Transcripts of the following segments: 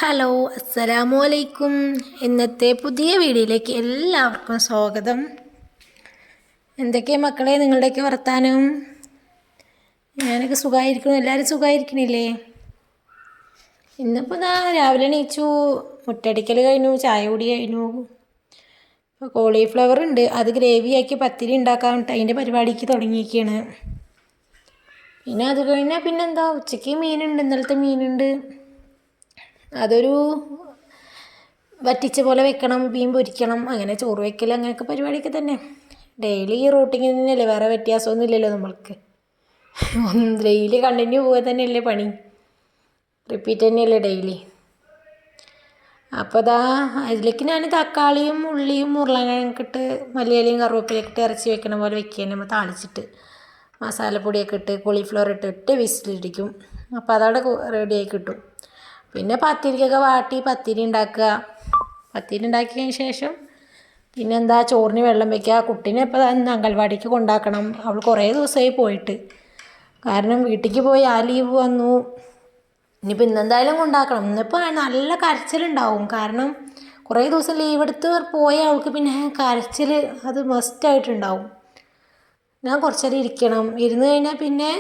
Hello, അസ്സലാമു അലൈക്കും. ഇന്നത്തെ പുതിയ വീഡിയോയിലേക്ക് എല്ലാവർക്കും സ്വാഗതം. എന്തൊക്കെയാ മക്കളെ നിങ്ങളുടെയൊക്കെ വർത്താനം? ഞാനൊക്കെ സുഖമായിരിക്കുന്നു. എല്ലാവരും സുഖമായിരിക്കണില്ലേ? ഇന്നിപ്പോൾ രാവിലെ എണീച്ചു, മുറ്റടിക്കൽ കഴിഞ്ഞു, ചായ കുടി കഴിഞ്ഞു. ഇപ്പോൾ കോളിഫ്ലവർ ഉണ്ട്, അത് ഗ്രേവിയാക്കി പത്തിരി ഉണ്ടാക്കാൻ അതിൻ്റെ പരിപാടിക്ക് തുടങ്ങിയിരിക്കുകയാണ്. പിന്നെ അത് കഴിഞ്ഞാൽ പിന്നെന്താ, ഉച്ചയ്ക്ക് മീനുണ്ട്, ഇന്നലത്തെ മീനുണ്ട്. അതൊരു വറ്റിച്ച പോലെ വെക്കണം, മീൻ പൊരിക്കണം, അങ്ങനെ ചോറ് വെക്കൽ, അങ്ങനെയൊക്കെ പരിപാടിയൊക്കെ തന്നെ. ഡെയിലി ഈ റൂട്ടിങ് തന്നെയല്ലേ, വേറെ വ്യത്യാസമൊന്നും ഇല്ലല്ലോ നമ്മൾക്ക്. ഡെയിലി കണ്ടിന്യൂ പോവുക തന്നെയല്ലേ പണി, റിപ്പീറ്റ് തന്നെയല്ലേ ഡെയിലി. അപ്പോൾ അതിലേക്ക് ഞാൻ തക്കാളിയും ഉള്ളിയും ഉരുളക്കിഴങ്ങൊക്കെ ഇട്ട് മല്ലിയിലയും കറുവേപ്പിലയൊക്കെ ഇട്ട് ഇറച്ചി വെക്കണ പോലെ വെക്കുക. നമ്മൾ താളിച്ചിട്ട് മസാലപ്പൊടിയൊക്കെ ഇട്ട് കോളിഫ്ലവർ ഇട്ട് ഒറ്റ വിസിലിടിക്കും. അപ്പോൾ അതവിടെ റെഡിയായി കിട്ടും. പിന്നെ പത്തിരിക്കൊക്കെ വാട്ടി പത്തിരി ഉണ്ടാക്കുക. പത്തിരി ഉണ്ടാക്കിയതിന് ശേഷം പിന്നെന്താ, ചോറിന് വെള്ളം വയ്ക്കുക. കുട്ടീനെ ഇപ്പോൾ അംഗൻവാടിക്ക് കൊണ്ടാക്കണം. അവൾ കുറേ ദിവസമായി പോയിട്ട്, കാരണം വീട്ടിലേക്ക് പോയി ആ ലീവ് വന്നു. ഇനിയിപ്പോൾ ഇന്നെന്തായാലും കൊണ്ടാക്കണം. ഇന്നിപ്പോൾ നല്ല കരച്ചിലുണ്ടാവും, കാരണം കുറേ ദിവസം ലീവ് എടുത്ത് പോയ അവൾക്ക് പിന്നെ കരച്ചിൽ അത് മസ്റ്റായിട്ടുണ്ടാവും. ഞാൻ കുറച്ച് നേരം ഇരിക്കണം, ഇരുന്ന് കഴിഞ്ഞാൽ പിന്നെ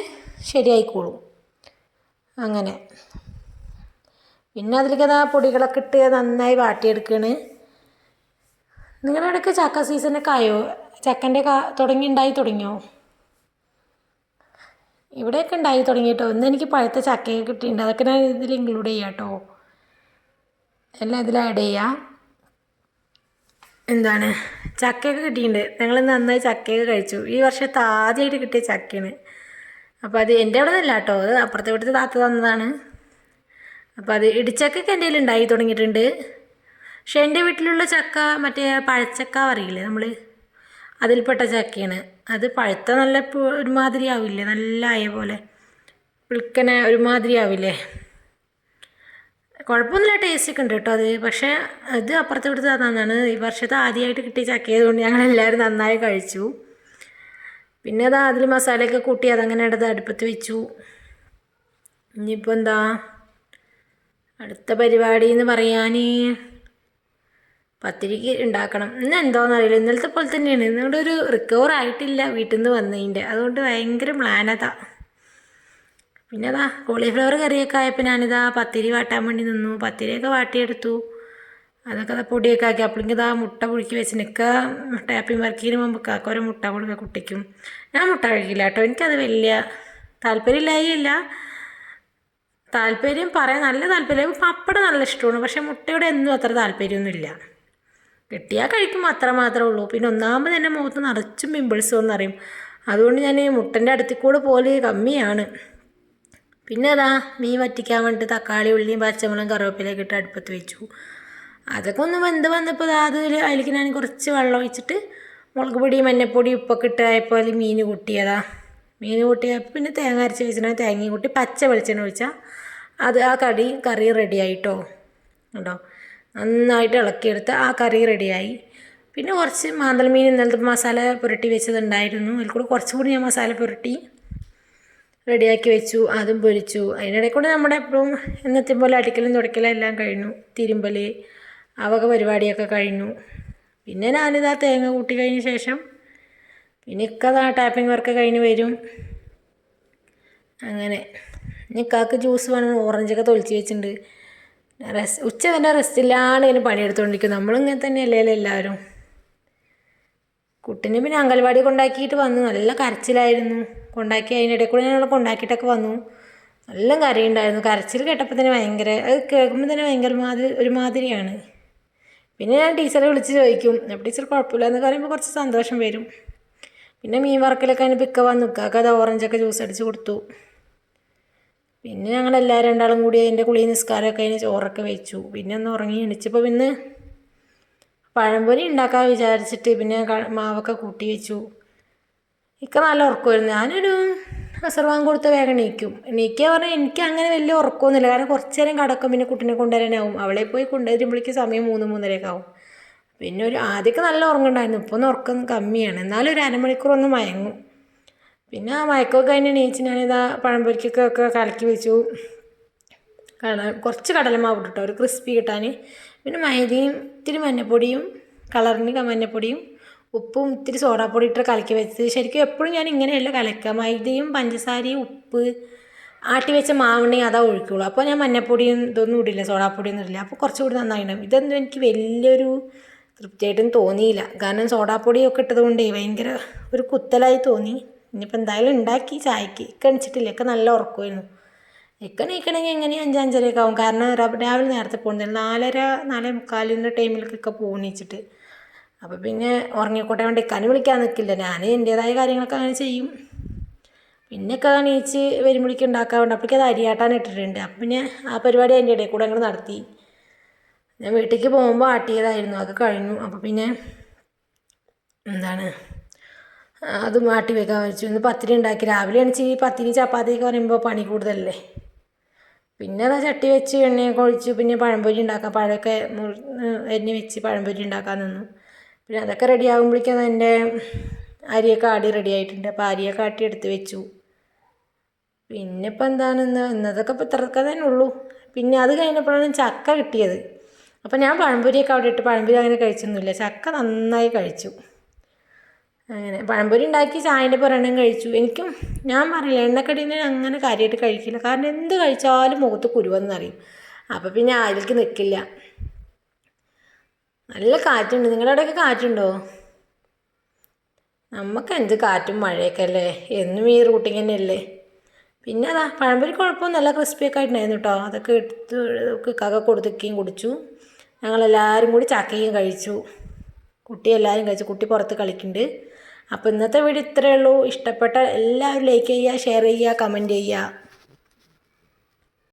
ശരിയായിക്കോളും. അങ്ങനെ പിന്നെ അതിലേക്ക് പൊടികളൊക്കെ ഇട്ട് നന്നായി വാട്ടിയെടുക്കുകയാണ്. നിങ്ങളുടെ ഇടയ്ക്ക് ചക്ക സീസണൊക്കെ ആയോ? ചക്കൻ്റെ ഉണ്ടായി തുടങ്ങിയോ? ഇവിടെയൊക്കെ ഉണ്ടായി തുടങ്ങി കേട്ടോ. ഇന്ന് എനിക്ക് പഴുത്ത ചക്കയൊക്കെ കിട്ടിയിട്ടുണ്ട്, അതൊക്കെ ഞാൻ ഇതിൽ ഇൻക്ലൂഡ് ചെയ്യാം കേട്ടോ, എല്ലാം ഇതിൽ ആഡ് ചെയ്യാം. എന്താണ്, ചക്കയൊക്കെ കിട്ടിയിട്ടുണ്ട്. ഞങ്ങൾ നന്നായി ചക്കയൊക്കെ കഴിച്ചു. ഈ വർഷത്തെ ആദ്യമായിട്ട് കിട്ടിയ ചക്കയാണ്. അപ്പോൾ അത് എൻ്റെ അവിടെ നിന്നല്ല കേട്ടോ, അത് അപ്പുറത്തെ ഇവിടുത്തെ താത്ത തന്നതാണ്. അപ്പോൾ അത് ഇടിച്ചക്കൊക്കെ എൻ്റെ കയ്യിൽ ഉണ്ടായി തുടങ്ങിയിട്ടുണ്ട്. പക്ഷെ എൻ്റെ വീട്ടിലുള്ള ചക്ക മറ്റേ പഴച്ചക്ക പറയില്ലേ നമ്മൾ, അതിൽപ്പെട്ട ചക്കയാണ്. അത് പഴുത്ത നല്ല ഒരുമാതിരി ആവില്ലേ, നല്ല ആയ പോലെ പുളിക്കന ഒരുമാതിരി ആവില്ലേ. കുഴപ്പമൊന്നുമില്ല, ടേസ്റ്റൊക്കെ ഉണ്ട് കേട്ടോ അത്. പക്ഷേ അത് അപ്പുറത്തെ ഇവിടുത്തെ തന്നാണ്. ഈ വർഷത്തെ ആദ്യമായിട്ട് കിട്ടിയ ചക്കയായതുകൊണ്ട് ഞങ്ങളെല്ലാവരും നന്നായി കഴിച്ചു. പിന്നെ അതിൽ മസാലയൊക്കെ കൂട്ടി അതങ്ങനെ എടുത്ത് അടുപ്പത്ത് വെച്ചു. ഇനിയിപ്പോൾ എന്താ അടുത്ത പരിപാടി എന്ന് പറയാൻ, പത്തിരിക്ക് ഉണ്ടാക്കണം. ഇന്ന് എന്താണെന്നറിയില്ല, ഇന്നലത്തെ പോലെ തന്നെയാണ്. ഇന്നുകൊണ്ട് ഒരു റിക്കവർ ആയിട്ടില്ല വീട്ടിൽ നിന്ന് വന്നതിൻ്റെ, അതുകൊണ്ട് ഭയങ്കര പ്ലാനതാ. പിന്നെ കോളിഫ്ലവർ കറിയൊക്കെ ആയപ്പോൾ ഞാനിതാ പത്തിരി വാട്ടാൻ വേണ്ടി നിന്നു. പത്തിരിയൊക്കെ വാട്ടിയെടുത്തു. അതൊക്കെ പൊടിയൊക്കെ ആക്കി. അപ്പോഴേക്കും മുട്ട പുഴുക്കി വെച്ച് നിൽക്കുക. ടാപ്പിംഗ് വർക്കിന് മുമ്പ് കാക്കൊരു മുട്ട കൊടുക്കുക കുട്ടിക്കും. ഞാൻ മുട്ട കഴിക്കില്ല കേട്ടോ, എനിക്കത് വലിയ താല്പര്യമില്ലായില്ല. താല്പര്യം പറയാൻ നല്ല താല്പര്യം, പപ്പടം നല്ല ഇഷ്ടമാണ്. പക്ഷേ മുട്ടയുടെ എന്നും അത്ര താല്പര്യമൊന്നുമില്ല. കിട്ടിയാൽ കഴിക്കും, അത്ര മാത്രമേ ഉള്ളൂ. പിന്നെ ഒന്നാമത് തന്നെ മുഖത്ത് നിറച്ചും പിമ്പിൾസ് എന്നറിയും. അതുകൊണ്ട് ഞാൻ മുട്ടൻ്റെ അടുത്തിൽ കൂടെ പോലെ കമ്മിയാണ്. പിന്നെ മീൻ വറ്റിക്കാൻ വേണ്ടിയിട്ട് തക്കാളി ഉള്ളിയും പച്ചമുളകും കറിവേപ്പിലയൊക്കെ ഇട്ട് അടുപ്പത്ത് വെച്ചു. അതൊക്കെ ഒന്ന് വെന്ത് വന്നപ്പോൾ അതിലേക്ക് ഞാൻ കുറച്ച് വെള്ളം ഒഴിച്ചിട്ട് മുളക് പൊടി മഞ്ഞൾപ്പൊടി ഉപ്പൊക്കെ ഇട്ട് ആയപ്പോൾ അതിൽ മീൻ കൂട്ടിയതാ. മീൻ കൂട്ടിയപ്പോൾ പിന്നെ തേങ്ങ അരച്ച് വെച്ചിട്ടുണ്ടെങ്കിൽ തേങ്ങയും കൂട്ടി പച്ച വെളിച്ചെണ്ണ ഒഴിച്ചാൽ അത് ആ കറി റെഡിയായിട്ടോ കേട്ടോ. നന്നായിട്ട് ഇളക്കിയെടുത്ത് ആ കറി റെഡിയായി. പിന്നെ കുറച്ച് മാന്തൽ മീൻ ഇന്നലത്തെ മസാല പുരട്ടി വെച്ചതുണ്ടായിരുന്നു, അതിൽ കൂടെ കുറച്ചും കൂടി ഞാൻ മസാല പുരട്ടി റെഡിയാക്കി വെച്ചു. അതും പൊരിച്ചു. അതിനിടയിൽ കൂടെ നമ്മുടെ എപ്പോഴും എന്നത്തെ പോലെ അടിക്കലും തുടക്കലും എല്ലാം കഴിഞ്ഞു. തിരുമ്പൽ അവക പരിപാടിയൊക്കെ കഴിഞ്ഞു. പിന്നെ ഞാനിതാ തേങ്ങ കൂട്ടി കഴിഞ്ഞ ശേഷം പിന്നെ ടാപ്പിംഗ് വർക്ക് കഴിഞ്ഞ് വരും. അങ്ങനെ ഇക്കാക്ക് ജ്യൂസ് വേണം, ഓറഞ്ചൊക്കെ തൊളിച്ച് വെച്ചിട്ടുണ്ട്. ഉച്ച വരെ റെസ്റ്റ് ഇല്ലാണ്ട് ഇങ്ങനെ പണിയെടുത്തുകൊണ്ടിരിക്കും. നമ്മളിങ്ങനെ തന്നെയല്ലേ എല്ലാവരും. കുട്ടീനെ പിന്നെ അംഗൻവാടി കൊണ്ടാക്കിയിട്ട് വന്നു. നല്ല കരച്ചിലായിരുന്നു. കൊണ്ടാക്കി അതിനിടയിൽ കൂടെ ഞാൻ കൊണ്ടാക്കിയിട്ടൊക്കെ വന്നു. നല്ല കരയുണ്ടായിരുന്നു. കരച്ചിൽ കേട്ടപ്പോൾ തന്നെ ഭയങ്കര, അത് കേൾക്കുമ്പോൾ തന്നെ ഭയങ്കര ഒരുമാതിരിയാണ്. പിന്നെ ഞാൻ ടീച്ചറെ വിളിച്ച് ചോദിക്കും. അപ്പോൾ ടീച്ചർ കുഴപ്പമില്ല എന്ന് പറയുമ്പോൾ കുറച്ച് സന്തോഷം വരും. പിന്നെ മീൻ വറക്കലൊക്കെ അതിന് പിക്ക വന്നു. നിൽക്കുക അത് ഓറഞ്ചൊക്കെ ജ്യൂസ് അടിച്ച് കൊടുത്തു. പിന്നെ ഞങ്ങളെല്ലാവരും രണ്ടാളും കൂടി അതിൻ്റെ കുളി നിസ്കാരമൊക്കെ അതിന് ചോറൊക്കെ വെച്ചു. പിന്നെ ഒന്ന് ഉറങ്ങി എണിച്ചപ്പോൾ പിന്നെ പഴംപൊരി ഉണ്ടാക്കാൻ വിചാരിച്ചിട്ട് പിന്നെ മാവൊക്കെ കൂട്ടി വെച്ചു. ഇക്ക നല്ല ഉറക്കമായിരുന്നു. ഞാനൊരു അസർവാങ് കൊടുത്ത് വേഗം എണീക്കുക പറഞ്ഞാൽ എനിക്ക് അങ്ങനെ വലിയ ഉറക്കമൊന്നുമില്ല, കാരണം കുറച്ച് നേരം കിടക്കും. പിന്നെ കുട്ടീനെ കൊണ്ടുവരാനാവും. അവളെ പോയി കൊണ്ടുവരുമ്പോഴേക്ക് സമയം 3-3:30 ആവും. പിന്നെ ആദ്യമൊക്കെ നല്ല ഉറങ്ങുണ്ടായിരുന്നു, ഇപ്പോൾ ഒന്ന് ഉറക്കം കമ്മിയാണ്. എന്നാലും ഒരു അരമണിക്കൂർ ഒന്ന് മയങ്ങും. പിന്നെ ആ മയക്കമൊക്കെ കഴിഞ്ഞ് എണീച്ച് ഞാനിതാ പഴംപൊരിക്കൊക്കെ കലക്കി വെച്ചു. കുറച്ച് കടലമാവ് ഇട്ടിട്ടോ ഒരു ക്രിസ്പി കിട്ടാൻ. പിന്നെ മൈദയും ഇത്തിരി മഞ്ഞപ്പൊടിയും കളറിന് മഞ്ഞപ്പൊടിയും ഉപ്പും ഇത്തിരി സോഡാപ്പൊടി ഇട്ട് കലക്കി വെച്ചത്. ശരിക്കും എപ്പോഴും ഞാൻ ഇങ്ങനെയല്ല കലക്കുക. മൈദയും പഞ്ചസാരയും ഉപ്പ് ആട്ടി വെച്ച മാവുണ്ടെങ്കിൽ അതാ ഒഴിക്കുള്ളൂ. അപ്പോൾ ഞാൻ മഞ്ഞപ്പൊടിയും ഇതൊന്നും ഇടില്ല, സോഡാപ്പൊടിയൊന്നും ഇടില്ല. അപ്പോൾ കുറച്ചുകൂടി നന്നായിട്ടുണ്ടാവും. ഇതൊന്നും എനിക്ക് വലിയൊരു തൃപ്തിയായിട്ടും തോന്നിയില്ല. കാരണം സോഡാപ്പൊടിയൊക്കെ ഇട്ടതുകൊണ്ടേ ഭയങ്കര ഒരു കുത്തലായി തോന്നി. ഇനിയിപ്പോൾ എന്തായാലും ഉണ്ടാക്കി ചായക്ക് എണിച്ചിട്ടില്ല. ഒക്കെ നല്ല ഉറക്കമായിരുന്നു. എണീക്കണമെങ്കിൽ എങ്ങനെ 5-5:30 ആവും. കാരണം രാവിലെ നേരത്തെ പോകുന്നില്ല. 4:30-4:45 ടൈമിലേക്കൊക്കെ പോകുന്നിച്ചിട്ട്. അപ്പോൾ പിന്നെ ഉറങ്ങിക്കോട്ടെ വേണ്ടി ഇക്കാനും വിളിക്കാൻ നിൽക്കില്ല. ഞാൻ എൻ്റേതായ കാര്യങ്ങളൊക്കെ അങ്ങനെ ചെയ്യും. പിന്നെയൊക്കെ എണീച്ച് വരുമ്പോഴേക്കും ഉണ്ടാക്കാറുണ്ട്. അപ്പോഴേക്കും അത് അരിയാട്ടാൻ ഇട്ടിട്ടുണ്ട്. അപ്പം പിന്നെ ആ പരിപാടി അതിൻ്റെ ഇടയിൽ കൂടെ അങ്ങോട്ട് നടത്തി. ഞാൻ വീട്ടിലേക്ക് പോകുമ്പോൾ ആട്ടിയതായിരുന്നു, അത് കഴിഞ്ഞു. അപ്പോൾ പിന്നെ അത് മാട്ടി വെക്കാൻ വെച്ചു. ഇന്ന് പത്തിരി ഉണ്ടാക്കി. രാവിലെ എണിച്ച് പത്തിരി ചപ്പാത്തിയൊക്കെ പറയുമ്പോൾ പണി കൂടുതലല്ലേ. പിന്നെ അതാ ചട്ടി വെച്ച് എണ്ണയൊക്കെ ഒഴിച്ചു. പിന്നെ പഴംപൊരി ഉണ്ടാക്കാം, പഴമൊക്കെ എണ്ണ വെച്ച് പഴംപൊരി ഉണ്ടാക്കാൻ നിന്നു. പിന്നെ അതൊക്കെ റെഡി ആകുമ്പോഴേക്കും എൻ്റെ അരിയൊക്കെ ആടി റെഡി ആയിട്ടുണ്ട്. അപ്പോൾ അരിയൊക്കെ ആട്ടി എടുത്ത് വെച്ചു. പിന്നെ ഇപ്പം ഇന്നതൊക്കെ ഇപ്പോൾ ഇത്രയൊക്കെ തന്നെ ഉള്ളൂ. പിന്നെ അത് കഴിഞ്ഞപ്പോഴാണ് ചക്ക കിട്ടിയത്. അപ്പോൾ ഞാൻ പഴംപൊരിയൊക്കെ അവിടെ ഇട്ട് പഴംപൊരി അങ്ങനെ കഴിച്ചൊന്നുമില്ല. ചക്ക നന്നായി കഴിച്ചു. അങ്ങനെ പഴംപൊരി ഉണ്ടാക്കി ചായൻ്റെ ഒരെണ്ണം കഴിച്ചു. ഞാൻ പറയില്ല, എണ്ണക്കടീനെ അങ്ങനെ കാര്യമായിട്ട് കഴിക്കില്ല. കാരണം എന്ത് കഴിച്ചാലും മുഖത്ത് കുരുവെന്നറിയും. അപ്പോൾ പിന്നെ അതിലേക്ക് നിൽക്കില്ല. നല്ല കാറ്റുണ്ട്. നിങ്ങളുടെ അവിടെയൊക്കെ കാറ്റുണ്ടോ? നമുക്ക് എന്ത് കാറ്റും മഴയൊക്കെ അല്ലേ, എന്നും ഈ റൂട്ടിങ് തന്നെയല്ലേ. പിന്നെ പഴംപൊരി കുഴപ്പമൊന്നും നല്ല ക്രിസ്പിയൊക്കെ ആയിട്ടുണ്ടായിരുന്നു കേട്ടോ. അതൊക്കെ എടുത്ത് കിക്കാക്ക കൊടുത്തിക്കുകയും കുടിച്ചു. ഞങ്ങളെല്ലാവരും കൂടി ചക്കയും കഴിച്ചു. കുട്ടി എല്ലാവരും കഴിച്ചു. കുട്ടി പുറത്ത് കളിക്കുന്നുണ്ട്. അപ്പോൾ ഇന്നത്തെ വീഡിയോ ഇത്രയേ ഉള്ളൂ. ഇഷ്ടപ്പെട്ട എല്ലാവരും ലൈക്ക് ചെയ്യുക, ഷെയർ ചെയ്യുക, കമൻറ്റ് ചെയ്യുക.